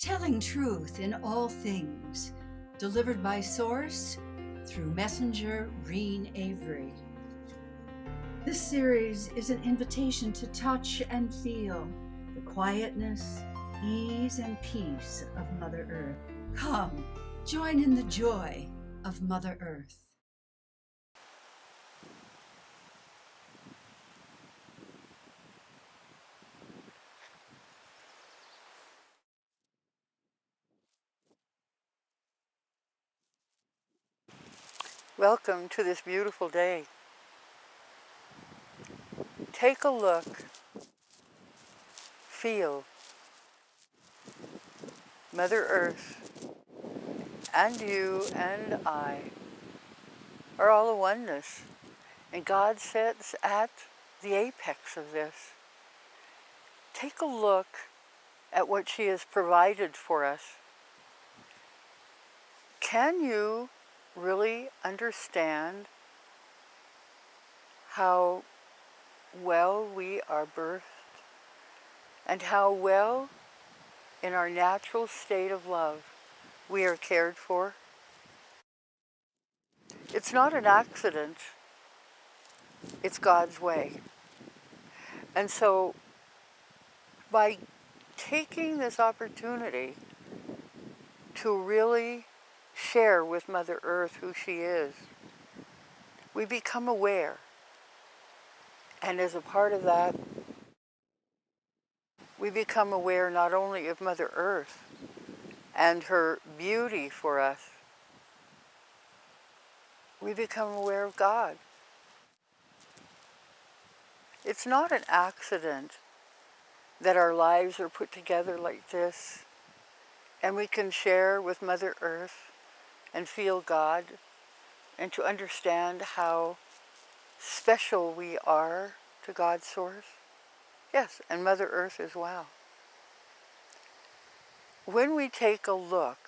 telling truth in all things, delivered by source through messenger Reen Avery. This series is an invitation to touch and feel the quietness, ease, and peace of Mother Earth. Come, join in the joy of Mother Earth. Welcome to this beautiful day. Take a look, feel Mother Earth, and you and I are all a oneness, and God sits at the apex of this. Take a look at what she has provided for us. Can you really understand how well we are birthed and how well in our natural state of love we are cared for? It's not an accident, it's God's way. And so by taking this opportunity to really share with Mother Earth who she is, we become aware. And as a part of that, we become aware not only of Mother Earth and her beauty for us, we become aware of God. It's not an accident that our lives are put together like this, and we can share with Mother Earth and feel God, and to understand how special we are to God's source. Yes, and Mother Earth as well. When we take a look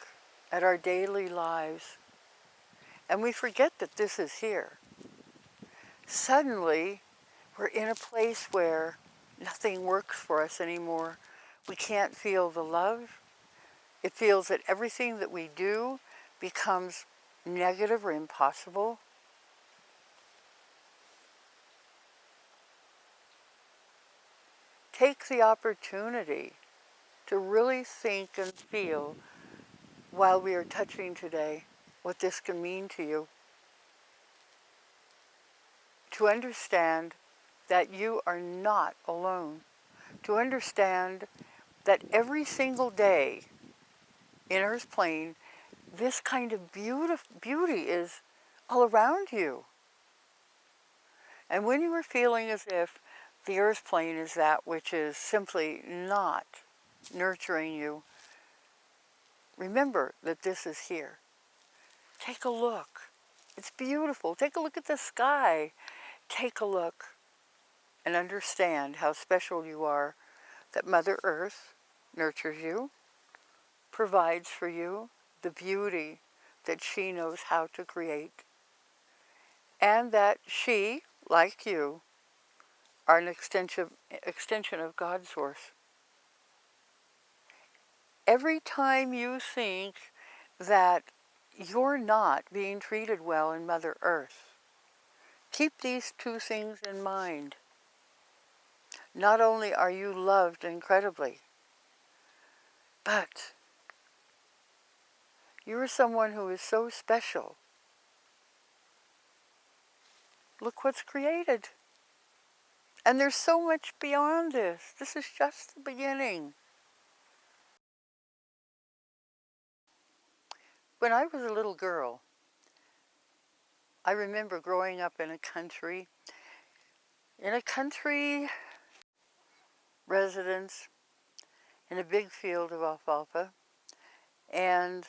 at our daily lives and we forget that this is here, suddenly we're in a place where nothing works for us anymore. We can't feel the love. It feels that everything that we do becomes negative or impossible. Take the opportunity to really think and feel while we are touching today what this can mean to you. To understand that you are not alone. To understand that every single day in Earth plane, this kind of beauty is all around you. And when you are feeling as if the Earth plane is that which is simply not nurturing you, remember that this is here. Take a look. It's beautiful. Take a look at the sky. Take a look and understand how special you are, that Mother Earth nurtures you, provides for you the beauty that she knows how to create, and that she, like you, are an extension of God's source. Every time you think that you're not being treated well in Mother Earth, keep these two things in mind. Not only are you loved incredibly, but you are someone who is so special. Look what's created. And there's so much beyond this. This is just the beginning. When I was a little girl, I remember growing up in a country residence, in a big field of alfalfa. And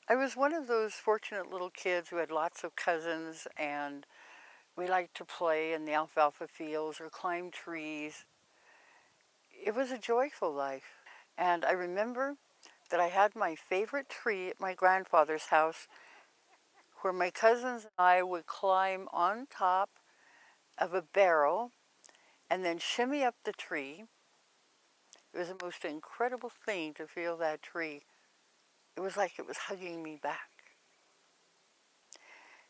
I was one of those fortunate little kids who had lots of cousins, and we liked to play in the alfalfa fields or climb trees. It was a joyful life. And I remember that I had my favorite tree at my grandfather's house, where my cousins and I would climb on top of a barrel and then shimmy up the tree It was the most incredible thing to feel that tree. It was like it was hugging me back.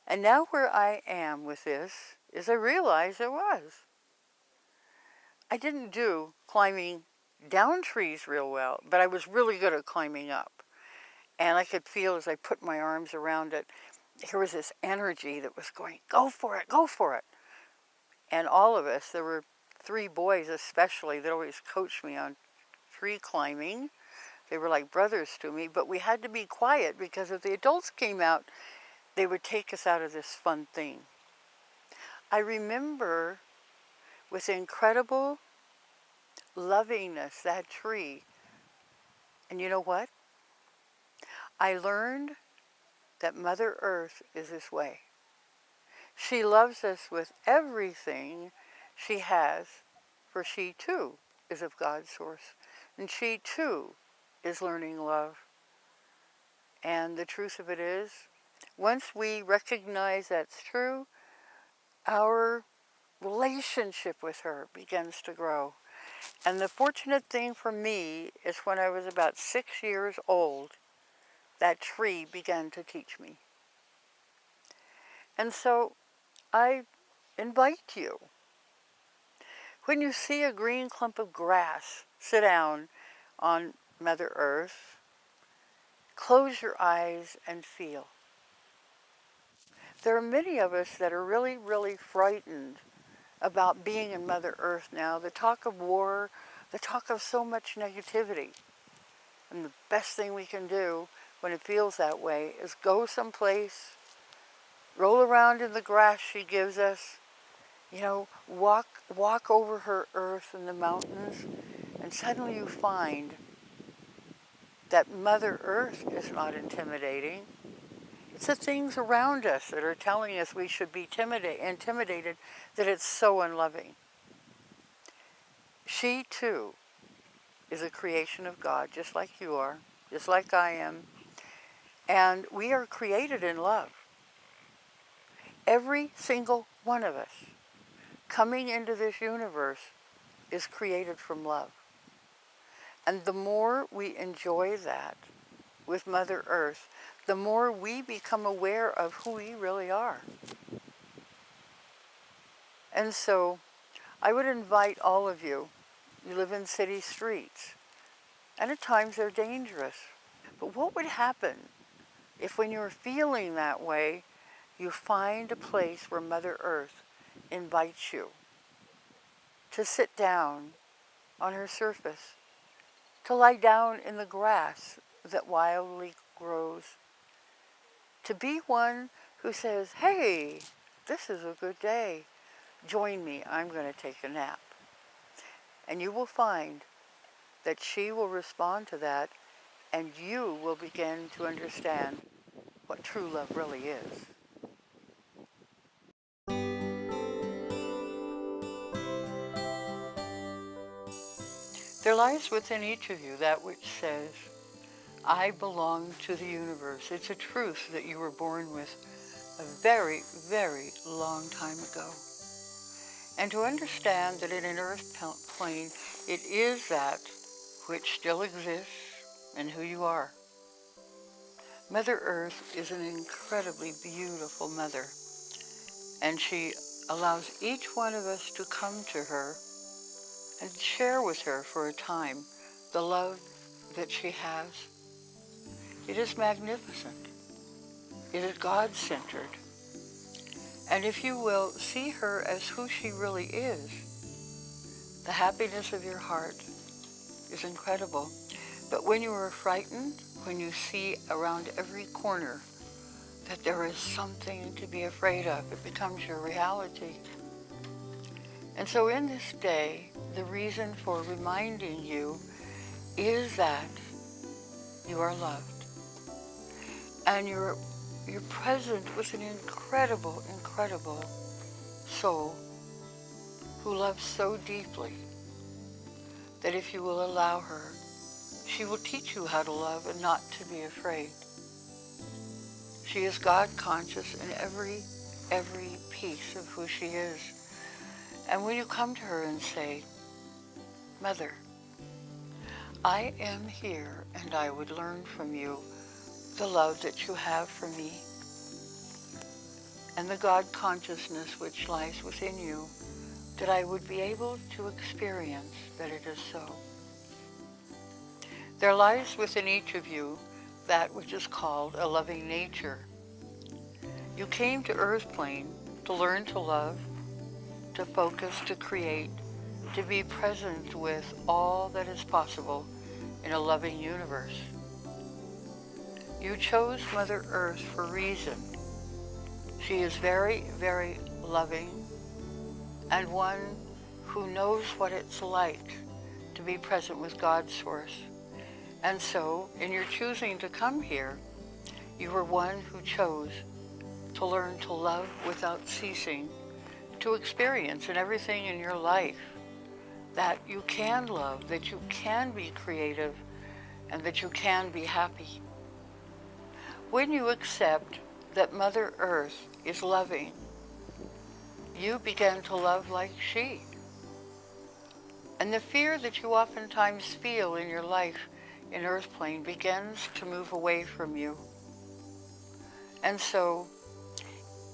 And now where I am with this is I realize it was. I didn't do climbing down trees real well, but I was really good at climbing up. And I could feel as I put my arms around it, there was this energy that was going, go for it, go for it. And all of us, there were 3 boys especially that always coached me on tree climbing. They were like brothers to me, but we had to be quiet because if the adults came out, they would take us out of this fun thing. I remember with incredible lovingness that tree. And you know what? I learned that Mother Earth is this way. She loves us with everything she has, for she too is of God's source. And she too is learning love. And the truth of it is, once we recognize that's true, our relationship with her begins to grow. And the fortunate thing for me is when I was about 6 years old, that tree began to teach me. And so I invite you, when you see a green clump of grass, sit down on Mother Earth, close your eyes and feel. There are many of us that are really, really frightened about being in Mother Earth now. The talk of war, the talk of so much negativity. And the best thing we can do when it feels that way is go someplace, roll around in the grass she gives us, walk over her earth and the mountains, and suddenly you find that Mother Earth is not intimidating. It's the things around us that are telling us we should be intimidated, that it's so unloving. She too is a creation of God, just like you are, just like I am. And we are created in love. Every single one of us coming into this universe is created from love. And the more we enjoy that with Mother Earth, the more we become aware of who we really are. And so I would invite all of you, you live in city streets, and at times they're dangerous. But what would happen if when you're feeling that way, you find a place where Mother Earth invites you to sit down on her surface, to lie down in the grass that wildly grows, to be one who says, hey, this is a good day. Join me, I'm going to take a nap. And you will find that she will respond to that, and you will begin to understand what true love really is. There lies within each of you that which says, I belong to the universe. It's a truth that you were born with a very, very long time ago. And to understand that in an earth plane, it is that which still exists and who you are. Mother Earth is an incredibly beautiful mother, and she allows each one of us to come to her and share with her for a time the love that she has. It is magnificent. It is God-centered. And if you will see her as who she really is, the happiness of your heart is incredible. But when you are frightened, when you see around every corner that there is something to be afraid of, it becomes your reality. And so in this day, the reason for reminding you is that you are loved. And you're present with an incredible, incredible soul who loves so deeply that if you will allow her, she will teach you how to love and not to be afraid. She is God conscious in every piece of who she is. And when you come to her and say, Mother, I am here and I would learn from you the love that you have for me and the God consciousness which lies within you, that I would be able to experience that it is so. There lies within each of you that which is called a loving nature. You came to Earth Plane to learn to love, to focus, to create, to be present with all that is possible in a loving universe. You chose Mother Earth for a reason. She is very, very loving and one who knows what it's like to be present with God's source. And so, in your choosing to come here, you were one who chose to learn to love without ceasing, to experience in everything in your life that you can love, that you can be creative, and that you can be happy. When you accept that Mother Earth is loving, you begin to love like she. And the fear that you oftentimes feel in your life in Earth Plane begins to move away from you. And so,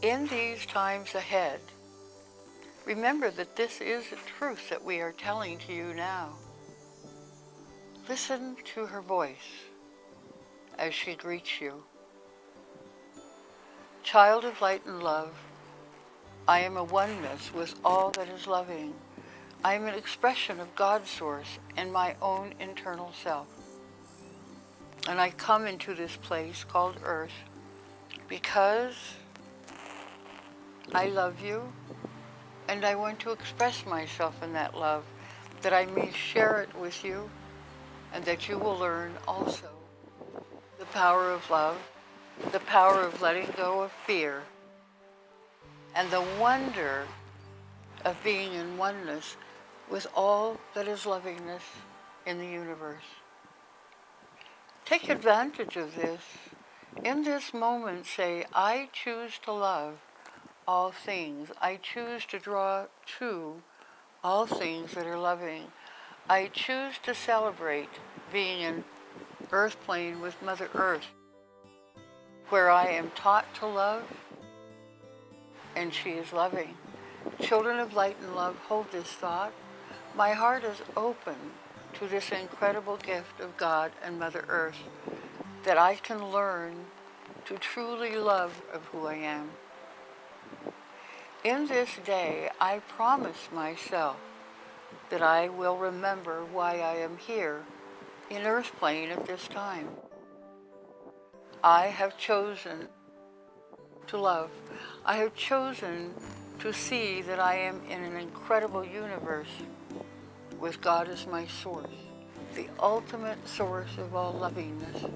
in these times ahead, remember that this is a truth that we are telling to you now. Listen to her voice as she greets you. Child of light and love, I am a oneness with all that is loving. I am an expression of God's source and my own internal self. And I come into this place called Earth because I love you and I want to express myself in that love, that I may share it with you and that you will learn also the power of love, the power of letting go of fear, and the wonder of being in oneness with all that is lovingness in the universe. Take advantage of this. In this moment, say, I choose to love all things. I choose to draw to all things that are loving. I choose to celebrate being in Earth Plane with Mother Earth, where I am taught to love, and she is loving. Children of light and love, hold this thought. My heart is open to this incredible gift of God and Mother Earth, that I can learn to truly love of who I am. In this day, I promise myself that I will remember why I am here in Earth Plane at this time. I have chosen to love. I have chosen to see that I am in an incredible universe with God as my source, the ultimate source of all lovingness.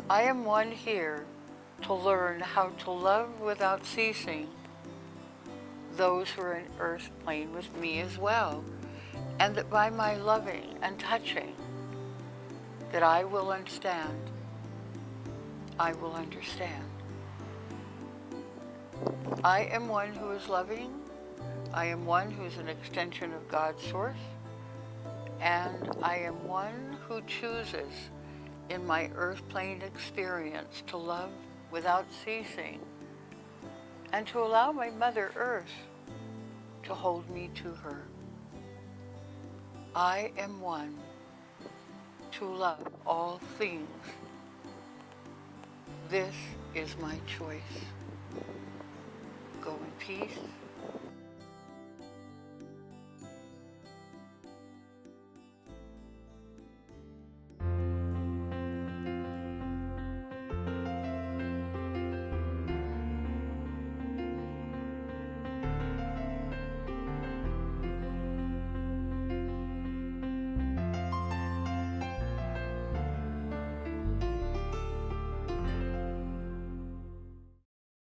I am one here to learn how to love without ceasing those who are in Earth Plane with me as well, and that by my loving and touching, that I will understand. I will understand. I am one who is loving. I am one who is an extension of God's source. And I am one who chooses in my Earth Plane experience to love without ceasing and to allow my Mother Earth to hold me to her. I am one to love all things. This is my choice. Go in peace.